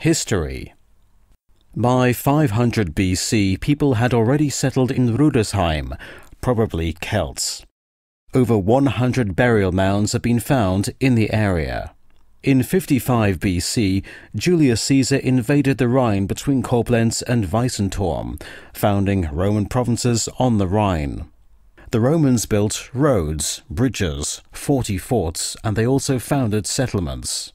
History. By 500 BC, people had already settled in Rudesheim, probably Celts. Over 100 burial mounds have been found in the area. In 55 BC, Julius Caesar invaded the Rhine between Koblenz and Weissenturm, founding Roman provinces on the Rhine. The Romans built roads, bridges, 40 forts, and they also founded settlements.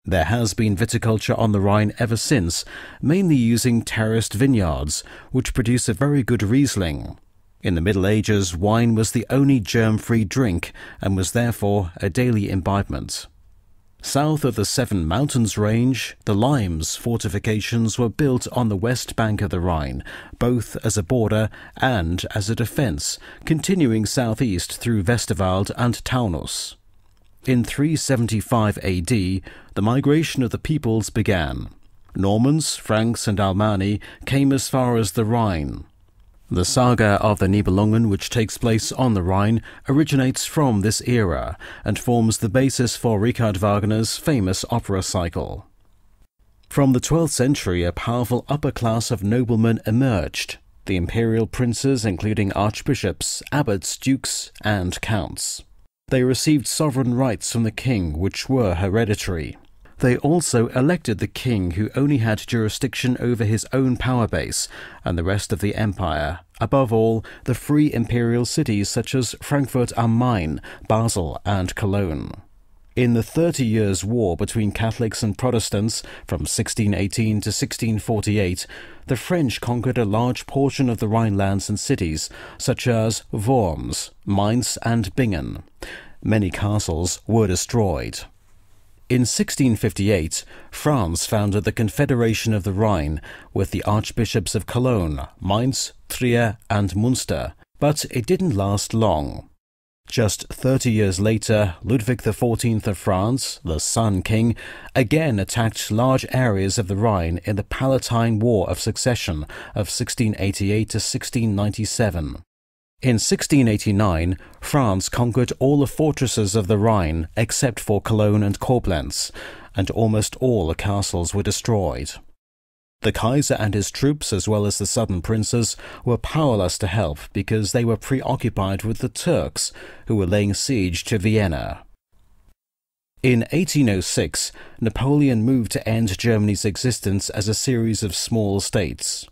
There has been viticulture on the Rhine ever since, mainly using terraced vineyards, which produce a very good Riesling. In the Middle Ages, wine was the only germ-free drink and was therefore a daily imbibement. South of the Seven Mountains range, the Limes fortifications were built on the west bank of the Rhine, both as a border and as a defence, continuing southeast through Westerwald and Taunus. In 375 AD, the migration of the peoples began. Normans, Franks and Alemanni came as far as the Rhine. The Saga of the Nibelungen, which takes place on the Rhine, originates from this era and forms the basis for Richard Wagner's famous opera cycle. From the 12th century, a powerful upper class of noblemen emerged, the imperial princes including archbishops, abbots, dukes and counts. They received sovereign rights from the king, which were hereditary. They also elected the king, who only had jurisdiction over his own power base and the rest of the empire, above all, the free imperial cities such as Frankfurt am Main, Basel and Cologne. In the 30 Years' War between Catholics and Protestants from 1618 to 1648, the French conquered a large portion of the Rhinelands and cities, such as Worms, Mainz and Bingen. Many castles were destroyed. In 1658, France founded the Confederation of the Rhine with the archbishops of Cologne, Mainz, Trier and Munster, but it didn't last long. Just 30 years later, Ludwig XIV of France, the Sun King, again attacked large areas of the Rhine in the Palatine War of Succession of 1688 to 1697. In 1689, France conquered all the fortresses of the Rhine except for Cologne and Koblenz, and almost all the castles were destroyed. The Kaiser and his troops, as well as the southern princes, were powerless to help because they were preoccupied with the Turks, who were laying siege to Vienna. In 1806, Napoleon moved to end Germany's existence as a series of small states.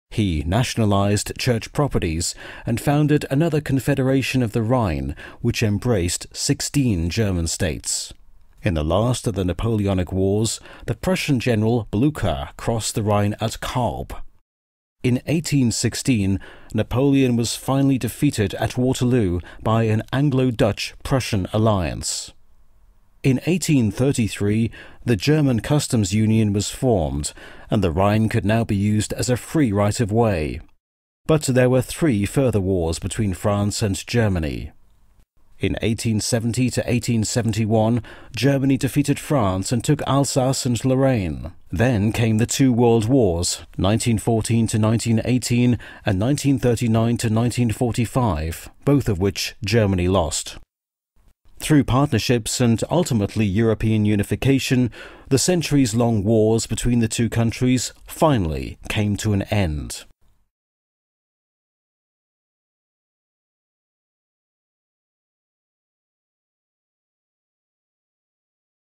He nationalized church properties and founded another confederation of the Rhine, which embraced 16 German states. In the last of the Napoleonic Wars, the Prussian general Blucher crossed the Rhine at Kalb. In 1816, Napoleon was finally defeated at Waterloo by an Anglo-Dutch-Prussian alliance. In 1833, the German Customs Union was formed, and the Rhine could now be used as a free right-of-way. But there were 3 further wars between France and Germany. In 1870 to 1871, Germany defeated France and took Alsace and Lorraine. Then came the 2 world wars, 1914 to 1918 and 1939 to 1945, both of which Germany lost. Through partnerships and ultimately European unification, the centuries-long wars between the two countries finally came to an end.